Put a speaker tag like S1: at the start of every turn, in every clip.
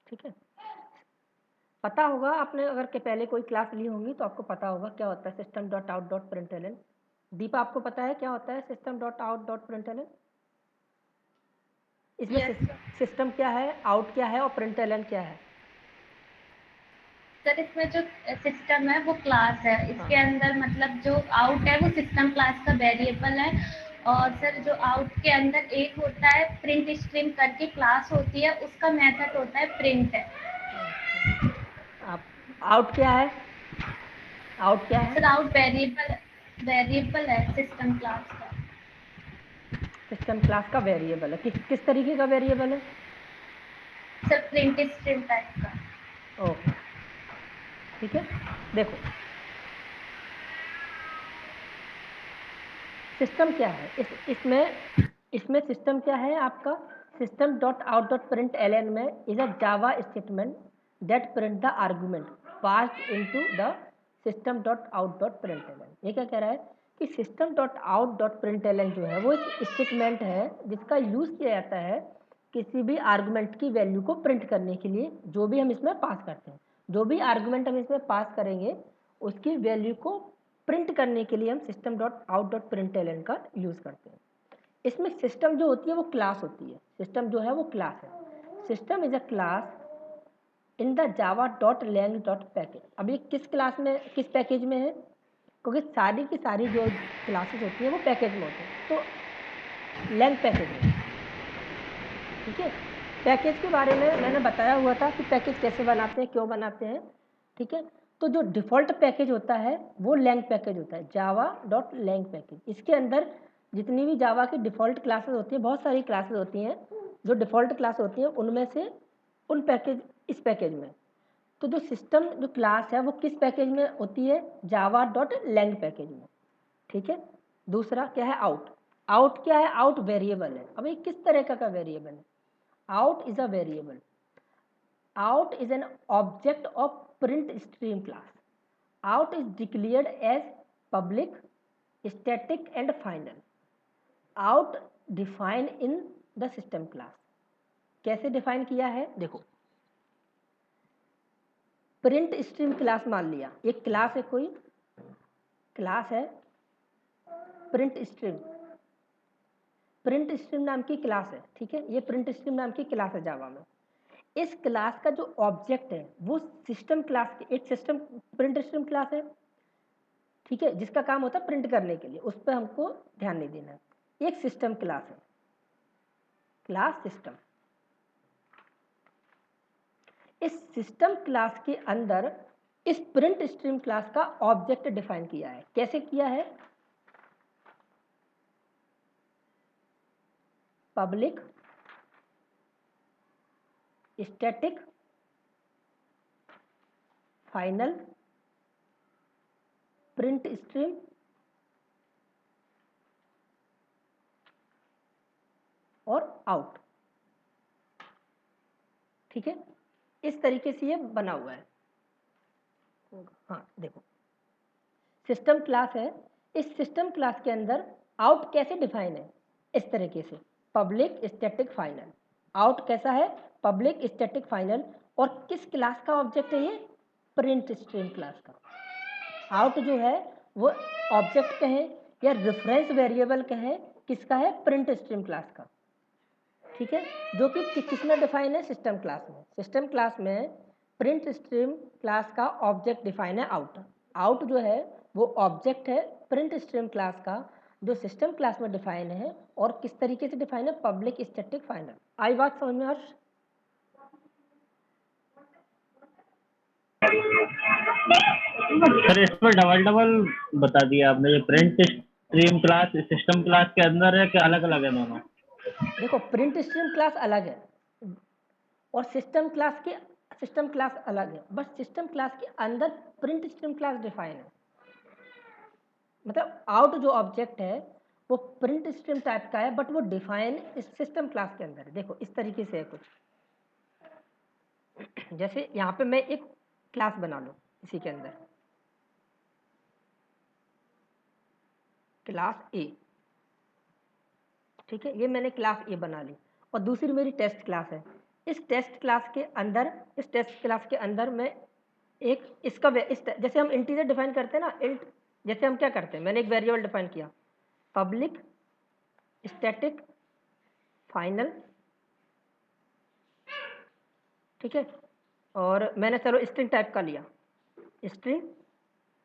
S1: ठीक है, पता होगा आपने अगर के पहले कोई क्लास ली होंगी तो आपको पता होगा क्या होता है system dot out dot println. Deepa आपको पता है क्या होता है system dot out dot println? इसमें
S2: यस
S1: सिस्टम क्या है, आउट क्या है और प्रिंटलन क्या है?
S2: सर, इसमें जो सिस्टम है वो क्लास है,
S1: हाँ
S2: इसके अंदर मतलब जो आउट है वो सिस्टम क्लास का वेरिएबल है। और सर जो आउट के अंदर एक होता है प्रिंट स्ट्रीम करके क्लास होती है, उसका मेथड होता है प्रिंट है।
S1: आप आउट क्या है, आउट क्या है?
S2: सर आउट वेरिएबल है सिस्टम क्लास का।
S1: सिस्टम क्लास का वेरिएबल है, किस तरीके का वेरिएबल है?
S2: सर प्रिंट स्ट्रीम टाइप का।
S1: ओके, ठीक है, देखो सिस्टम क्या है, इसमें सिस्टम क्या है आपका, system dot out dot print L N में is a Java statement that print the argument passed into the system dot out dot print L N. ये क्या कह रहा है कि system dot out dot print L N जो है वो एक स्टेटमेंट है जिसका यूज़ किया जाता है किसी भी आर्गूमेंट की वैल्यू को प्रिंट करने के लिए। जो भी हम इसमें पास करते हैं, जो भी आर्गूमेंट हम इसमें पास करेंगे उसकी वैल्यू को प्रिंट करने के लिए हम system dot out dot print L N का यूज़ करते हैं। इसमें सिस्टम जो होती है वो क्लास होती है, सिस्टम जो है वो क्लास है। System is a class in the Java dot lang dot package. अब ये किस क्लास में, किस पैकेज में है, क्योंकि सारी की सारी जो क्लासेस होती हैं वो पैकेज में होती हैं, तो लैंग पैकेज में। ठीक है, पैकेज के बारे में मैंने बताया हुआ था कि पैकेज कैसे बनाते हैं, क्यों बनाते हैं। ठीक है, तो जो डिफ़ॉल्ट पैकेज होता है वो लैंग पैकेज होता है, जावा डॉट लैंग पैकेज। इसके अंदर जितनी भी जावा की डिफ़ॉल्ट क्लासेस होती हैं, बहुत सारी क्लासेस होती हैं जो डिफ़ॉल्ट क्लास होती हैं, उनमें से उन पैकेज इस पैकेज में। तो जो सिस्टम जो क्लास है वो किस पैकेज में होती है, जावा डॉट लैंग पैकेज में। ठीक है, दूसरा क्या है, आउट। आउट क्या है, आउट वेरिएबल है। अब ये किस तरह का वेरिएबल है, out is a variable, out is an object of print stream class, out is declared as public, static and final, out defined in the system class। कैसे डिफाइन किया है, देखो प्रिंट स्ट्रीम क्लास मान लिया, एक class है, कोई class है प्रिंट स्ट्रीम, प्रिंट स्ट्रीम नाम की क्लास है। ठीक है, ये प्रिंट स्ट्रीम नाम की क्लास है जावा में। इस क्लास का जो ऑब्जेक्ट है वो सिस्टम क्लास के, एक सिस्टम प्रिंट स्ट्रीम क्लास है। ठीक है, जिसका काम होता है प्रिंट करने के लिए, उस पर हमको ध्यान नहीं देना है। एक सिस्टम क्लास है, क्लास सिस्टम। इस सिस्टम क्लास के अंदर इस प्रिंट स्ट्रीम क्लास का ऑब्जेक्ट डिफाइन किया है। कैसे किया है, public, static, final, print stream और आउट। ठीक है, इस तरीके से ये बना हुआ है। हाँ देखो, सिस्टम क्लास है, इस सिस्टम क्लास के अंदर आउट कैसे डिफाइन है, इस तरीके से पब्लिक स्टैटिक फाइनल। आउट कैसा है, पब्लिक स्टैटिक फाइनल। और किस क्लास का ऑब्जेक्ट है ये, प्रिंट स्ट्रीम क्लास का। आउट जो है वो ऑब्जेक्ट कहें या रेफरेंस वेरिएबल कहें, किसका है, प्रिंट स्ट्रीम क्लास का। ठीक है, जो कि किसमें डिफाइन है, सिस्टम क्लास में। सिस्टम क्लास में प्रिंट स्ट्रीम क्लास का ऑब्जेक्ट डिफाइन है आउट। आउट जो है वो ऑब्जेक्ट है प्रिंट स्ट्रीम क्लास का, जो सिस्टम क्लास में डिफाइन है। और किस तरीके से डिफाइन है, पब्लिक स्टैटिक फाइनल। आई बात समझ में हर्ष?
S3: सर इसमें डबल डबल बता दिया आपने, ये print stream class system class के अंदर है कि अलग अलग है दोनों?
S1: देखो प्रिंट स्ट्रीम क्लास अलग है और सिस्टम क्लास अलग है, बस सिस्टम क्लास के अंदर प्रिंट स्ट्रीम क्लास डिफाइन है। मतलब आउट जो ऑब्जेक्ट है वो प्रिंट स्ट्रीम टाइप का है, बट वो डिफाइन इस सिस्टम क्लास के अंदर है। देखो इस तरीके से है कुछ, जैसे यहाँ पे मैं एक क्लास बना लूँ, इसी के अंदर क्लास ए। ठीक है, ये मैंने क्लास ए बना ली और दूसरी मेरी टेस्ट क्लास है, इस टेस्ट क्लास के अंदर मैं एक इसका जैसे हम इंटीजर डिफाइन करते हैं ना, इंट, जैसे हम क्या करते हैं, मैंने एक वेरिएबल डिफाइन किया पब्लिक स्टैटिक फाइनल, ठीक है, और मैंने चलो स्ट्रिंग टाइप का लिया स्ट्रिंग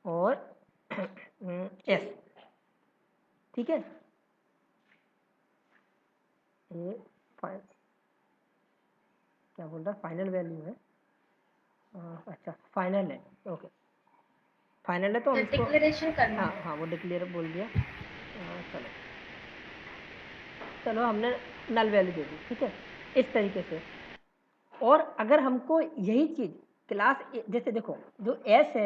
S1: और एस, ठीक है, ये क्या बोल रहा है, फाइनल वैल्यू है, अच्छा फाइनल है, ओके फाइनल है, तो हम इसको
S2: डिक्लेरेशन करना।
S1: हाँ वो डिक्लेयर बोल दिया, चलो हमने नल वैल्यू दे दी, ठीक है, इस तरीके से। और अगर हमको यही चीज़ क्लास जैसे देखो जो एस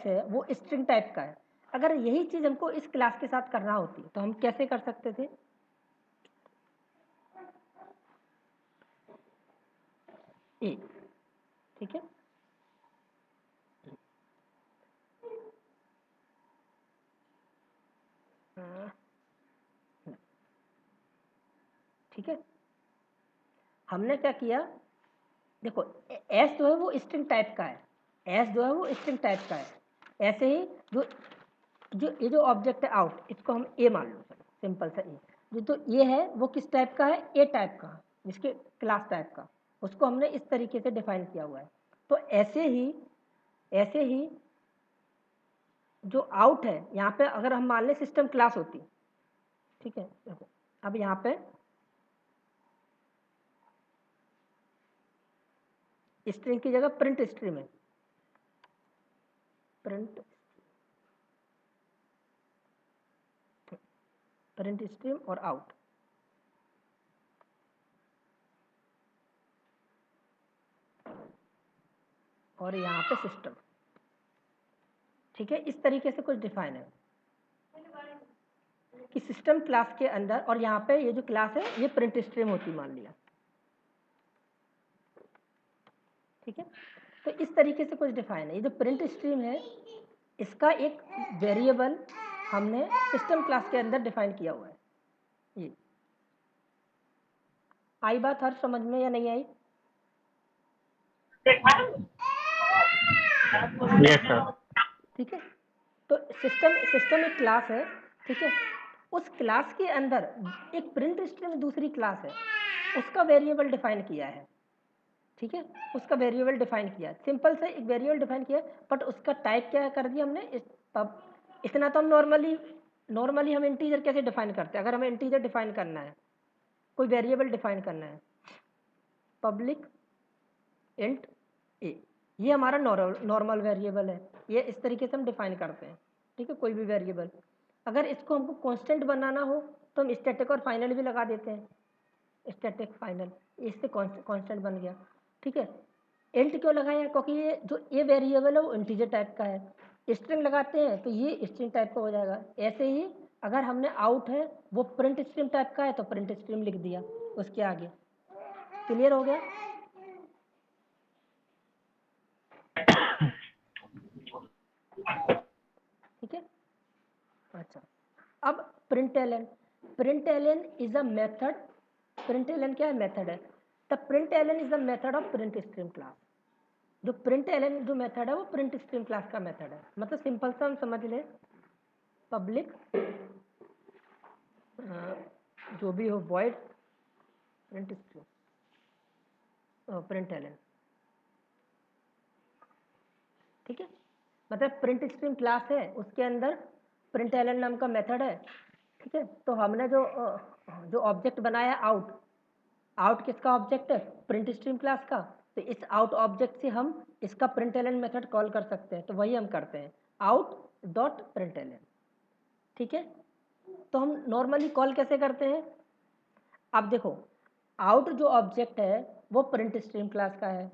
S1: है वो स्ट्रिंग टाइप का है, अगर यही चीज़ हमको इस क्लास के साथ करना होती तो हम कैसे कर सकते थे, ए, ठीक है, ठीक है, हमने क्या किया, देखो एस जो है वो स्ट्रिंग टाइप का है, एस जो है वो स्ट्रिंग टाइप का है, ऐसे ही जो जो ये जो ऑब्जेक्ट है आउट, इसको हम ए मान लो, सिंपल सा ए, जो तो ये है वो किस टाइप का है, ए टाइप का, जिसके क्लास टाइप का, उसको हमने इस तरीके से डिफाइन किया हुआ है। तो ऐसे ही जो आउट है यहाँ पे अगर हम मान लें सिस्टम क्लास होती, ठीक है, देखो अब यहाँ पे स्ट्रिंग की जगह प्रिंट स्ट्रीम है, प्रिंट स्ट्रीम और आउट, और यहाँ पे सिस्टम, ठीक है, इस तरीके से कुछ डिफाइन है कि सिस्टम क्लास के अंदर, और यहाँ पे ये जो क्लास है ये प्रिंट स्ट्रीम होती मान लिया, ठीक है, तो इस तरीके से कुछ डिफाइन है। ये जो प्रिंट स्ट्रीम है इसका एक वेरिएबल हमने सिस्टम क्लास के अंदर डिफाइन किया हुआ है। ये आई बात हर समझ में या नहीं आई?
S3: Yes sir.
S1: ठीक है, तो सिस्टम एक क्लास है, ठीक है, उस क्लास के अंदर एक प्रिंट स्ट्रीम दूसरी क्लास है, उसका वेरिएबल डिफाइन किया है, ठीक है, उसका वेरिएबल डिफाइन किया, सिंपल से एक वेरिएबल डिफाइन किया, बट उसका टाइप क्या कर दिया हमने, इतना तो हम नॉर्मली हम इंटीजर कैसे डिफाइन करते हैं, अगर हमें इंटीजर डिफाइन करना है, कोई वेरिएबल डिफाइन करना है, पब्लिक इंट ए, ये हमारा नॉर्मल वेरिएबल है, ये इस तरीके से हम डिफाइन करते हैं, ठीक है, कोई भी वेरिएबल। अगर इसको हमको कांस्टेंट बनाना हो तो हम स्टैटिक और फाइनल भी लगा देते हैं, स्टैटिक फाइनल, इससे कांस्टेंट बन गया, ठीक है। इंट क्यों लगाया, क्योंकि ये जो ए वेरिएबल है वो इंटीजर टाइप का है, स्ट्रिंग लगाते हैं तो ये स्ट्रिंग टाइप का हो जाएगा। ऐसे ही अगर हमने आउट है वो प्रिंट स्ट्रीम टाइप का है तो प्रिंट स्ट्रीम लिख दिया उसके आगे, क्लियर हो गया? ठीक है, अच्छा, अब print is a method, print क्या है, मेथड है, the print is the method of print stream class, जो प्रिंट जो मेथड है वो प्रिंट स्ट्रीम क्लास का मेथड है, मतलब सिंपल सा हम समझ लें, पब्लिक जो भी हो वॉइड प्रिंट स्ट्रीम प्रिंट ठीक है, मतलब प्रिंट स्ट्रीम क्लास है उसके अंदर प्रिंट नाम का मेथड है, ठीक है, तो हमने जो ऑब्जेक्ट बनाया आउट किसका ऑब्जेक्ट है, प्रिंट स्ट्रीम क्लास का, तो इस आउट ऑब्जेक्ट से हम इसका प्रिंट मेथड कॉल कर सकते हैं, तो वही हम करते हैं आउट डॉट प्रिंट, ठीक है। तो हम नॉर्मली कॉल कैसे करते हैं, अब देखो आउट जो ऑब्जेक्ट है वो प्रिंट स्ट्रीम क्लास का है,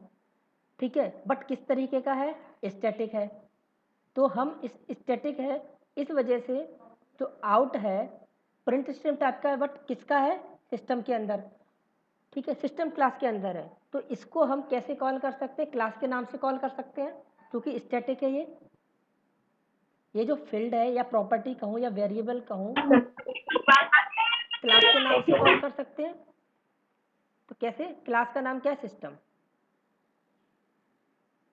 S1: ठीक है, बट किस तरीके का है, स्टैटिक है, तो हम इस स्टैटिक है इस वजह से जो आउट है प्रिंट स्ट्रीम टाइप का है, बट किसका है, सिस्टम के अंदर, ठीक है, सिस्टम क्लास के अंदर है, तो इसको हम कैसे कॉल कर सकते हैं, क्लास के नाम से कॉल कर सकते हैं, क्योंकि स्टैटिक है ये जो फील्ड है या प्रॉपर्टी कहूँ या वेरिएबल कहूँ, क्लास के नाम से कॉल कर सकते हैं, तो कैसे, क्लास का नाम क्या है, सिस्टम,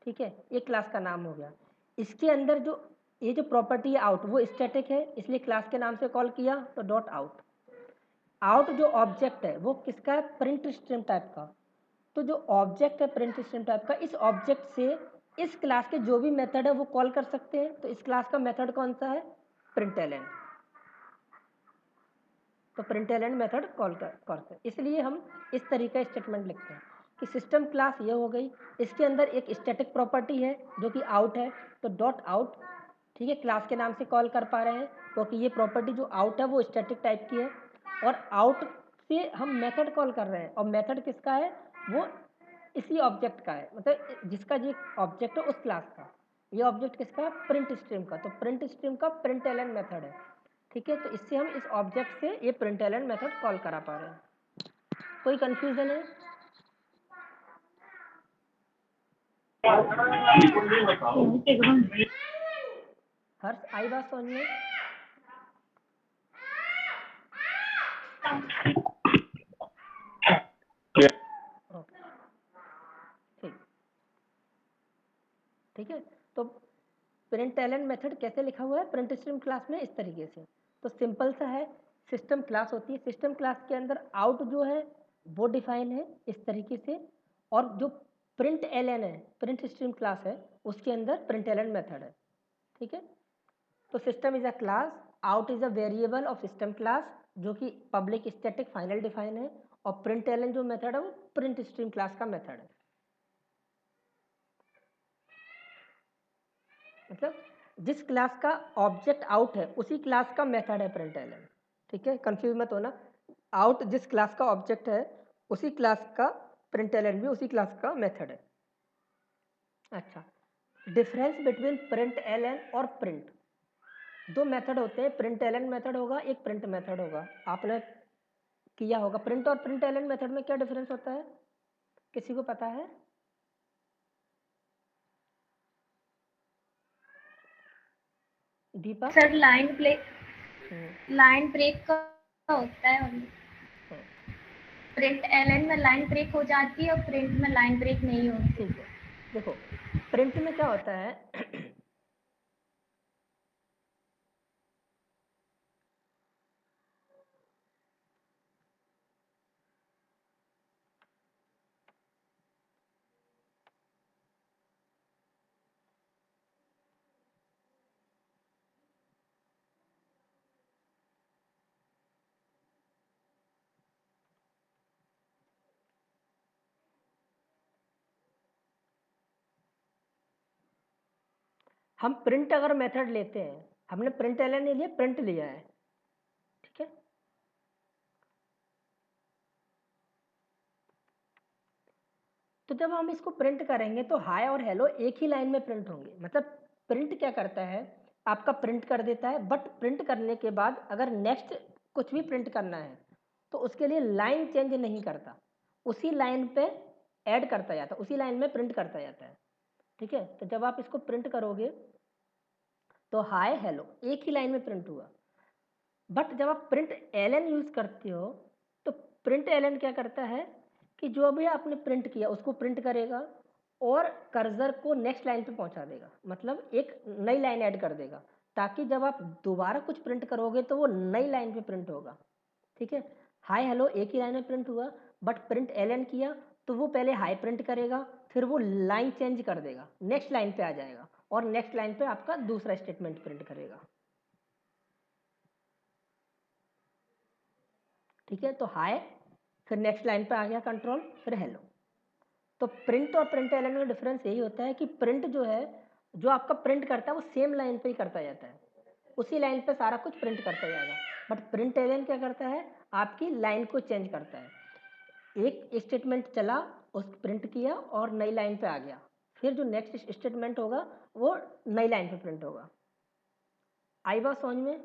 S1: ठीक है, ये क्लास का नाम हो गया। इसके अंदर जो ये जो प्रॉपर्टी है आउट, वो स्टैटिक है, इसलिए क्लास के नाम से कॉल किया तो डॉट आउट। आउट जो ऑब्जेक्ट है वो किसका है, प्रिंट स्ट्रीम टाइप का। तो जो ऑब्जेक्ट है प्रिंट स्ट्रीम टाइप का, इस ऑब्जेक्ट से इस क्लास के जो भी मेथड है वो कॉल कर सकते हैं। तो इस क्लास का मेथड कौन सा है, प्रिंटलन। तो प्रिंटलन मेथड कॉल करते हैं, इसलिए हम इस तरीके का स्टेटमेंट लिखते हैं कि सिस्टम क्लास ये हो गई, इसके अंदर एक स्टैटिक प्रॉपर्टी है जो कि आउट है, तो डॉट आउट, ठीक है, क्लास के नाम से कॉल कर पा रहे हैं क्योंकि ये प्रॉपर्टी जो आउट है वो स्टैटिक टाइप की है, और आउट से हम मेथड कॉल कर रहे हैं, और मेथड किसका है, वो इसी ऑब्जेक्ट का है, मतलब जिसका ये ऑब्जेक्ट है उस क्लास का। ये ऑब्जेक्ट किसका है, प्रिंट स्ट्रीम का, तो प्रिंट स्ट्रीम का प्रिंटलन मेथड है, ठीक है। तो इससे हम इस ऑब्जेक्ट से ये प्रिंटलन मेथड कॉल करा पा रहे हैं। कोई कंफ्यूजन है, हर्ष आई बात समझ में, ओके, ठीक, ठीक है। तो प्रिंटलन मेथड कैसे लिखा हुआ है प्रिंट स्ट्रीम क्लास में, इस तरीके से। तो सिंपल सा है, सिस्टम क्लास होती है, सिस्टम क्लास के अंदर आउट जो है वो डिफाइन है इस तरीके से, और जो प्रिंट एलन है, प्रिंट स्ट्रीम क्लास है, उसके अंदर प्रिंट एलन मेथड है, ठीक है। तो system is a class, out is a variable of system class जो कि पब्लिक स्टैटिक फाइनल डिफाइन है, और प्रिंट एलन जो मेथड है वो प्रिंट स्ट्रीम क्लास का मेथड है। मतलब जिस क्लास का ऑब्जेक्ट आउट है उसी क्लास का मेथड है प्रिंट एलन, ठीक है, कंफ्यूज मत होना। आउट जिस क्लास का ऑब्जेक्ट है उसी क्लास का प्रिंट एलन भी उसी क्लास का मेथड है। अच्छा, डिफरेंस बिटवीन प्रिंट एलन और प्रिंट, दो मेथड होते हैं, प्रिंट एलन मेथड होगा, एक प्रिंट मेथड होगा। आपने किया होगा, प्रिंट और प्रिंट एलन मेथड में क्या डिफरेंस होता है, किसी को पता है? दीपा?
S2: सर लाइन ब्रेक का होता है, प्रिंट एलन में लाइन ब्रेक हो जाती है और प्रिंट में लाइन ब्रेक नहीं होती।
S1: ठीक है, देखो प्रिंट में क्या होता है हम प्रिंट अगर मेथड लेते हैं, हमने प्रिंट एलन नहीं लिया, प्रिंट लिया है, ठीक है। तो जब हम इसको प्रिंट करेंगे तो हाय और हेलो एक ही लाइन में प्रिंट होंगे। मतलब प्रिंट क्या करता है, आपका प्रिंट कर देता है, बट प्रिंट करने के बाद अगर नेक्स्ट कुछ भी प्रिंट करना है तो उसके लिए लाइन चेंज नहीं करता, उसी लाइन पे ऐड करता जाता है, उसी लाइन में प्रिंट करता जाता है, ठीक है। तो जब आप इसको प्रिंट करोगे तो हाय हेलो एक ही लाइन में प्रिंट हुआ। बट जब आप प्रिंट एलन यूज करते हो तो प्रिंट एलन क्या करता है कि जो भी आपने प्रिंट किया उसको प्रिंट करेगा और कर्सर को नेक्स्ट लाइन पे पहुंचा देगा, मतलब एक नई लाइन ऐड कर देगा, ताकि जब आप दोबारा कुछ प्रिंट करोगे तो वो नई लाइन पे प्रिंट होगा, ठीक है। हाय हेलो एक ही लाइन में प्रिंट हुआ, बट प्रिंट एलन किया तो वो पहले हाई प्रिंट करेगा, फिर वो लाइन चेंज कर देगा, नेक्स्ट लाइन पे आ जाएगा, और नेक्स्ट लाइन पे आपका दूसरा स्टेटमेंट प्रिंट करेगा, ठीक है। तो हाय, फिर नेक्स्ट लाइन पे आ गया कंट्रोल, फिर हेलो। तो प्रिंट और प्रिंट एलन में डिफरेंस यही होता है कि प्रिंट जो है, जो आपका प्रिंट करता है वो सेम लाइन पे ही करता जाता है, उसी लाइन पे सारा कुछ प्रिंट करता जाएगा। बट प्रिंट एलन क्या करता है, आपकी लाइन को चेंज करता है, एक स्टेटमेंट चला, उस प्रिंट किया और नई लाइन पे आ गया, फिर जो नेक्स्ट स्टेटमेंट होगा वो नई लाइन पे प्रिंट होगा। आई बात समझ में?